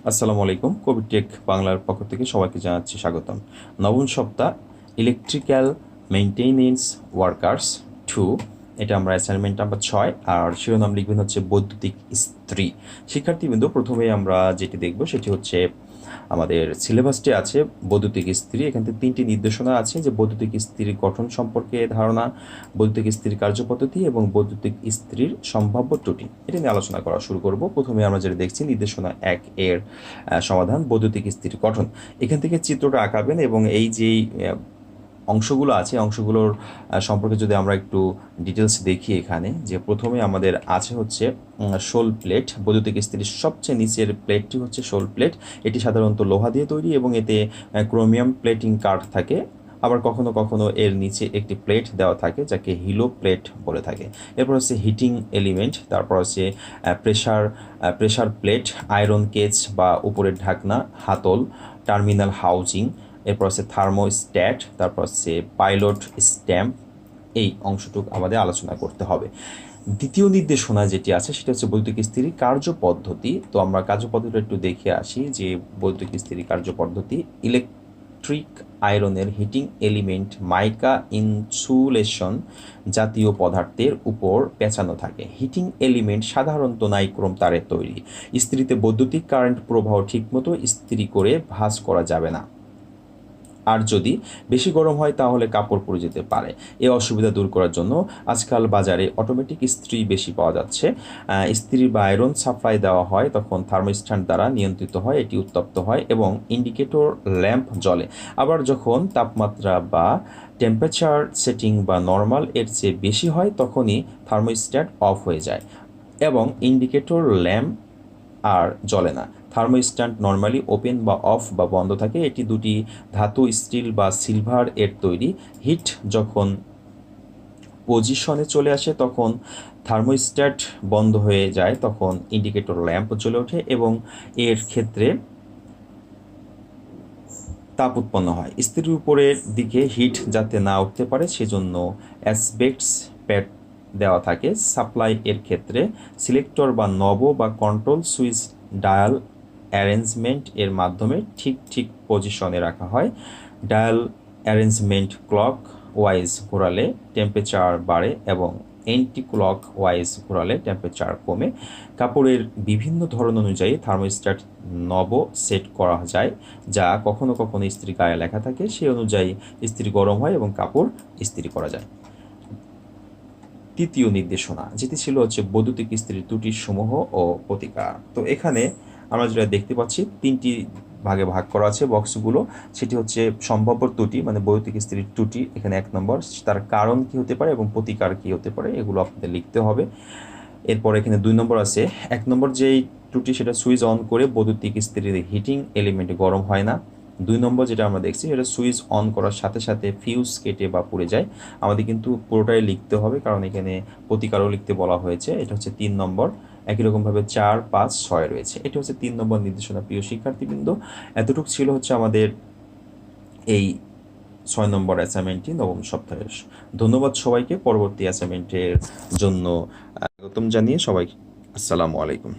আসসালামু আলাইকুম। কবির টেক বাংলার পক্ষ থেকে সবাইকে জানাচ্ছি স্বাগতম। নবম সপ্তাহ ইলেকট্রিক্যাল মেইনটেনেন্স ওয়ার্কার্স 2, এটা আমরা অ্যাসাইনমেন্ট নাম্বার 6 আর শিরোনাম লিখবেন হচ্ছে বৈদ্যুতিক ইস্ত্রি। শিক্ষার্থীবৃন্দ, প্রথমে আমরা যেটি দেখব সেটি হচ্ছে আমাদের সিলেবাসটি আছে বৈদ্যুতিক ইস্ত্রি। এখান থেকে 3টি নির্দেশনা আছে, যে বৈদ্যুতিক ইস্ত্রির গঠন সম্পর্কে ধারণা, বৈদ্যুতিক ইস্ত্রির কার্যপদ্ধতি এবং বৈদ্যুতিক ইস্ত্রির সম্ভাব্য ত্রুটি, এটা নিয়ে আলোচনা করা শুরু করব। প্রথমে আমরা যেটা দেখছি নির্দেশনা 1 এর সমাধান বৈদ্যুতিক ইস্ত্রির গঠন। এখান থেকে চিত্রটা আঁকাবেন এবং এই যেই অংশগুলো আছে অংশগুলোর সম্পর্কে যদি আমরা একটু ডিটেলস দেখি, এখানে যে প্রথমে আমাদের আছে হচ্ছে শোল প্লেট। বৈদ্যুতিক ইস্ত্রির সবচেয়ে নিচের প্লেটটি হচ্ছে শোল প্লেট। এটি সাধারণত লোহা দিয়ে তৈরি এবং এতে ক্রোমিয়াম প্লেটিং কার্ড থাকে। আবার কখনো কখনো এর নিচে একটি প্লেট দেওয়া থাকে যাকে হিলো প্লেট বলে থাকে। এরপর হচ্ছে হিটিং এলিমেন্ট, তারপর হচ্ছে প্রেশার প্লেট, আয়রন কেজ বা উপরের ঢাকনা, হাতল, টার্মিনাল হাউজিং, এরপর হচ্ছে থার্মোস্ট্যাট, তারপর হচ্ছে পাইলট স্ট্যাম্প। এই অংশটুকু আমাদের আলোচনা করতে হবে। দ্বিতীয় নির্দেশনা যেটি আছে সেটা হচ্ছে বৈদ্যুতিক ইস্ত্রির কার্যপদ্ধতি। তো আমরা কার্যপদ্ধতিটা একটু দেখে আসি, যে বৈদ্যুতিক ইস্ত্রির কার্যপদ্ধতি ইলেকট্রিক আয়রনের হিটিং এলিমেন্ট মাইকা ইনসুলেশন জাতীয় পদার্থের উপর পেঁচানো থাকে। হিটিং এলিমেন্ট সাধারণত নাইক্রোম তারের তৈরি। ইস্ত্রিতে বৈদ্যুতিক কারেন্ট প্রবাহ ঠিকমতো ইস্ত্রি করে ভাঁজ করা যাবে না, আর যদি বেশি গরম হয় তাহলে কাপড় পুড়ে যেতে পারে। এই অসুবিধা দূর করার জন্য আজকাল বাজারে অটোমেটিক ইস্ত্রি বেশি পাওয়া যাচ্ছে। ইস্ত্রি বা আয়রন সাপ্লাই দেওয়া হয়, তখন থার্মোস্ট্যাট দ্বারা নিয়ন্ত্রিত হয়, এটি উত্তপ্ত হয় এবং ইন্ডিকেটর ল্যাম্প জ্বলে। আবার যখন তাপমাত্রা বা টেম্পারেচার সেটিং বা নর্মাল এর চেয়ে বেশি হয় তখনই থার্মোস্ট্যাট অফ হয়ে যায় এবং ইন্ডিকেটর ল্যাম্প আর জ্বলে না। থার্মোস্ট্যাট নর্মালি ওপেন বা অফ বা বন্ধ থাকে। এটি দুটি ধাতু, স্টিল বা সিলভার এর তৈরি। হিট যখন পজিশনে চলে আসে তখন থার্মোস্ট্যাট বন্ধ হয়ে যায়, তখন ইন্ডিকেটর ল্যাম্প জ্বলে ওঠে এবং এর ক্ষেত্রে তাপ উৎপন্ন হয়। ইস্ত্রির উপরের দিকে হিট যাতে না উঠতে পারে সেজন্য অ্যাসবেস্টস প্যাড দেওয়া থাকে। সাপ্লাই এর ক্ষেত্রে সিলেক্টর বা নব বা কন্ট্রোল সুইচ ডায়াল অ্যারেঞ্জমেন্ট এর মাধ্যমে ঠিক পজিশনে রাখা হয়। ডায়াল অ্যারেঞ্জমেন্ট ক্লক ওয়াইজ ঘোরালে টেম্পারেচার বাড়ে এবং এন্টি ক্লক ওয়াইজ ঘোরালে টেম্পারেচার কমে। কাপড়ের বিভিন্ন ধরন অনুযায়ী থার্মোস্ট্যাট নব সেট করা যায়, যা কখনো কখনো ইস্ত্রি গায়ে লেখা থাকে। সেই অনুযায়ী ইস্ত্রি গরম হয় এবং কাপড় ইস্ত্রি করা যায়। তৃতীয় নির্দেশনা যেটি ছিল হচ্ছে বৈদ্যুতিক ইস্ত্রির ত্রুটির সমূহ ও প্রতিকার। তো এখানে আমরা যেটা দেখতে পাচ্ছি 3টি ভাগে ভাগ করা আছে বক্সগুলো। সেটি হচ্ছে সম্ভাব্য ত্রুটি, মানে বৈদ্যুতিক ইস্ত্রির ত্রুটি এখানে 1 নম্বর, তার কারণ কি হতে পারে এবং প্রতিকার কি হতে পারে, এগুলো আপনাদের লিখতে হবে। এরপর এখানে 2 নম্বর আছে। 1 নম্বর যেই ত্রুটি সেটা সুইচ অন করে বৈদ্যুতিক ইস্ত্রির হিটিং এলিমেন্ট গরম হয় না। 2 নম্বর যেটা আমরা দেখছি সেটা সুইচ অন করার সাথে সাথে ফিউজ কেটে বা পুড়ে যায়। আমাদের কিন্তু পুরোটাই লিখতে হবে কারণ এখানে প্রতিকারও লিখতে বলা হয়েছে। এটা হচ্ছে 3 নম্বর। একই রকমভাবে 4, 5, 6 রয়েছে। এটা হচ্ছে 3 নম্বর নির্দেশনা। প্রিয় শিক্ষার্থীবৃন্দ, এতটুকু ছিল হচ্ছে আমাদের এই 6 নম্বর অ্যাসাইনমেন্টটি নবম সপ্তাহের। ধন্যবাদ সবাইকে। পরবর্তী অ্যাসাইনমেন্টের জন্য স্বাগতম জানিয়ে সবাই আসসালামু আলাইকুম।